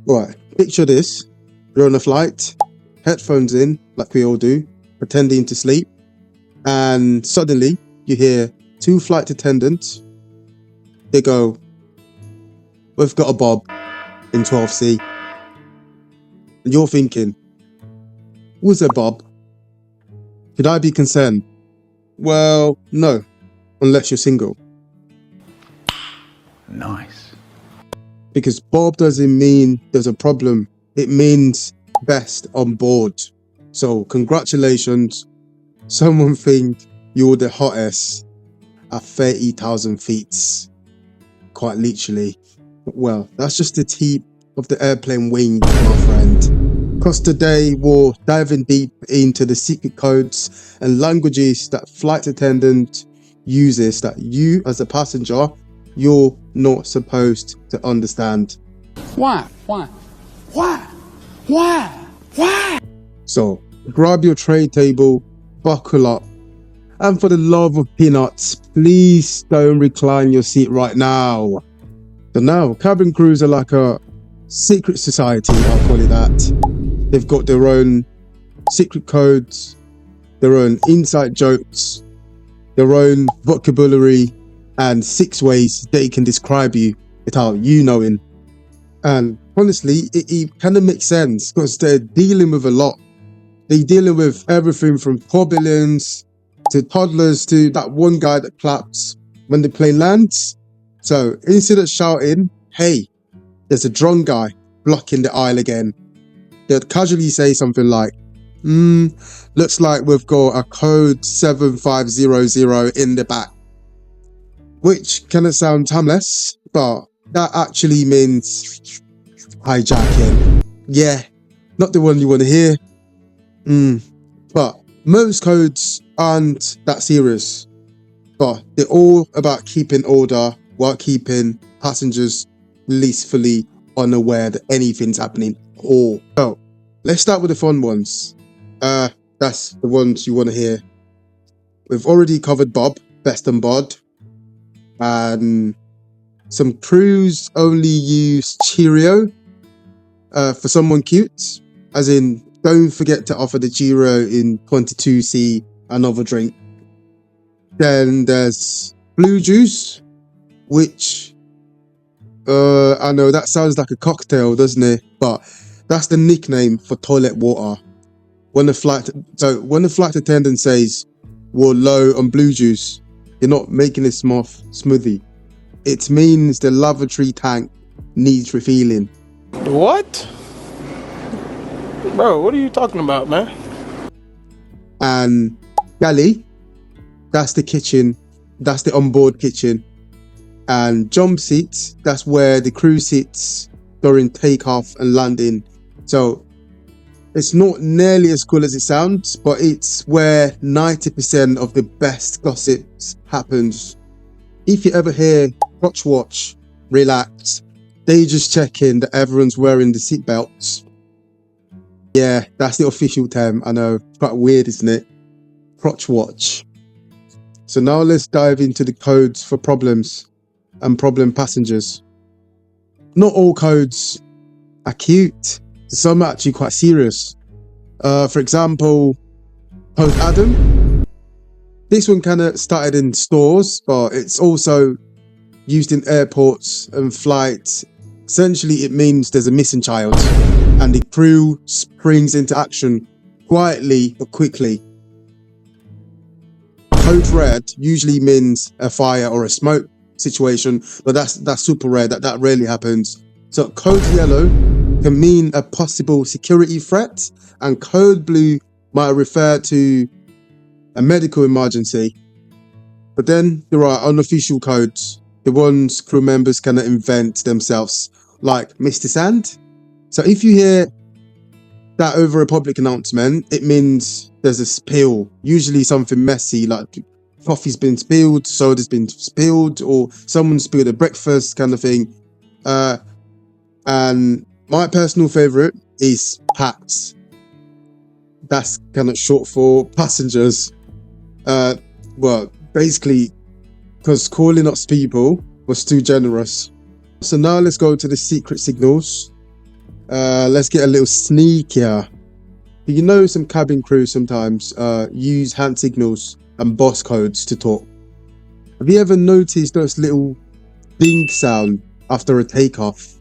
Right, picture this. You're on a flight, headphones in, like we all do, pretending to sleep, and suddenly you hear two flight attendants. They go, "We've got a Bob in 12C." And you're thinking, "Was there Bob? Should I be concerned?" Well, no, unless you're single. Nice. Because Bob doesn't mean there's a problem. It means best on board. So congratulations. Someone think you're the hottest at 30,000 feet. Quite literally. Well, that's just the tip of the airplane wing, my friend. Because today we're diving deep into the secret codes and languages that flight attendant uses that you as a passenger, you're not supposed to understand. Why? So grab your tray table, buckle up, and for the love of peanuts, please don't recline your seat right now. So now, cabin crews are like a secret society, I'll call it that. They've got their own secret codes, their own inside jokes, their own vocabulary, and 6 ways they can describe you without you knowing. And honestly, it kind of makes sense because they're dealing with a lot. They're dealing with everything from turbulence to toddlers to that one guy that claps when the plane lands. So instead of shouting, "Hey, there's a drunk guy blocking the aisle again," they'll casually say something like, "Looks like we've got a code 7500 in the back." Which kind of sounds harmless, but that actually means hijacking. Yeah, not the one you want to hear. But most codes aren't that serious, but they're all about keeping order while keeping passengers blissfully unaware that anything's happening. So let's start with the fun ones. That's the ones you want to hear. We've already covered Bob, best on board, and some crews only use Cheerio for someone cute, as in don't forget to offer the Cheerio in 22C another drink. Then there's Blue Juice, which I know that sounds like a cocktail, doesn't it? But that's the nickname for toilet water. When the flight attendant says we're low on blue juice, you're not making a smoothie. It means the lavatory tank needs refilling. What? Bro, what are you talking about, man? And galley, that's the kitchen. That's the onboard kitchen. And jump seats, that's where the crew sits during takeoff and landing. So it's not nearly as cool as it sounds, but it's where 90% of the best gossips happens. If you ever hear crotch watch, relax. They just checking that everyone's wearing the seatbelts. Yeah, that's the official term. I know, it's quite weird, isn't it? Crotch watch. So now let's dive into the codes for problems and problem passengers. Not all codes are cute. Some are actually quite serious. For example, Code Adam. This one kind of started in stores, but it's also used in airports and flights. Essentially, it means there's a missing child and the crew springs into action quietly but quickly. Code Red usually means a fire or a smoke situation, but that's super rare. That rarely happens. So Code Yellow can mean a possible security threat, and Code Blue might refer to a medical emergency. But then there are unofficial codes, the ones crew members cannot invent themselves, like Mr. Sand. So if you hear that over a public announcement, it means there's a spill, usually something messy, like coffee's been spilled, soda's been spilled, or someone spilled a breakfast kind of thing. And my personal favorite is PAX. That's kind of short for passengers. Well, basically, because calling us people was too generous. So now let's go to the secret signals. Let's get a little sneakier. You know, some cabin crew sometimes use hand signals and boss codes to talk. Have you ever noticed those little ding sound after a takeoff?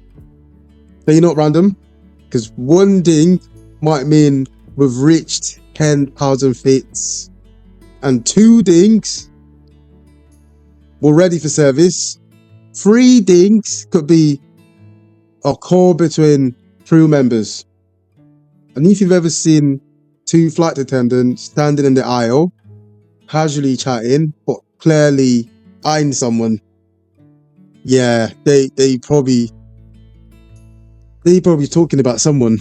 They're not random, because one ding might mean we've reached 10,000 feet, and 2 dings, we're ready for service. 3 dings could be a call between crew members. And if you've ever seen 2 flight attendants standing in the aisle, casually chatting, but clearly eyeing someone, yeah, they probably talking about someone.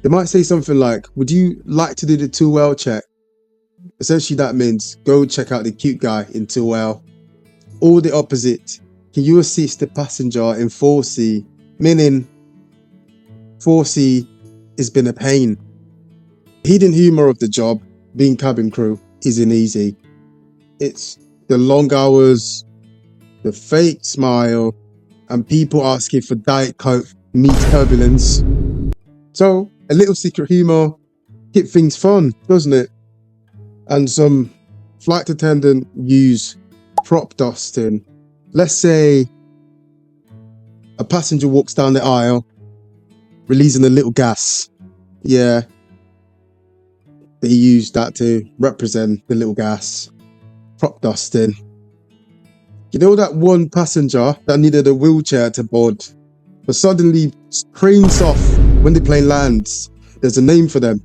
They might say something like, would you like to do the 2L check? Essentially that means go check out the cute guy in 2L. Or the opposite, can you assist the passenger in 4C? Meaning 4C has been a pain. Hidden humor of the job, being cabin crew, isn't easy. It's the long hours, the fake smile, and people asking for Diet Coke meets turbulence. So a little secret humor keeps things fun, doesn't it? And some flight attendant use prop dusting. Let's say a passenger walks down the aisle, releasing a little gas. Yeah, they use that to represent the little gas. Prop dusting. You know that one passenger that needed a wheelchair to board, but suddenly screams off when the plane lands? There's a name for them.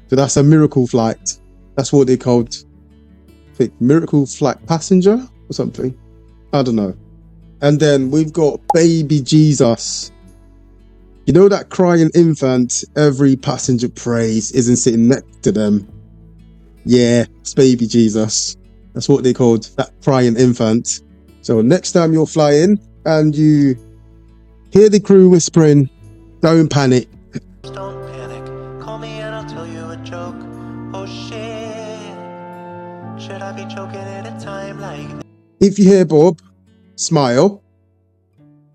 So that's a miracle flight. That's what they called. I think miracle flight passenger or something. I don't know. And then we've got baby Jesus. You know that crying infant every passenger prays isn't sitting next to them? Yeah, it's baby Jesus. That's what they called, that crying infant. So next time you're flying and you hear the crew whispering, don't panic. Don't panic, call me and I'll tell you a joke. Oh shit, should I be joking at a time like this? If you hear Bob, smile.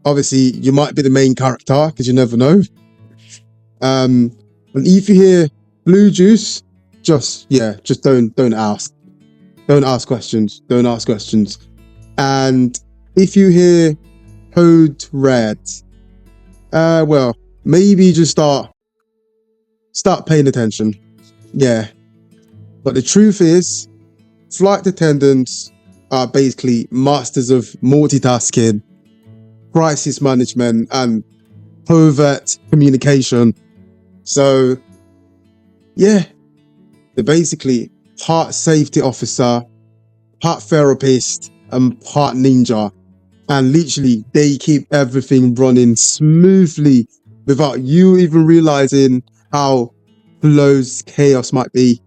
Obviously, you might be the main character, because you never know. And if you hear blue juice, just don't ask. Don't ask questions. Don't ask questions. And if you hear code red, well, maybe just start paying attention. Yeah. But the truth is, flight attendants are basically masters of multitasking, crisis management, and covert communication. So, yeah, they're basically part safety officer, part therapist, and part ninja. And literally, they keep everything running smoothly without you even realizing how close chaos might be.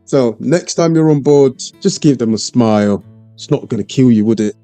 So next time you're on board, just give them a smile. It's not going to kill you, would it?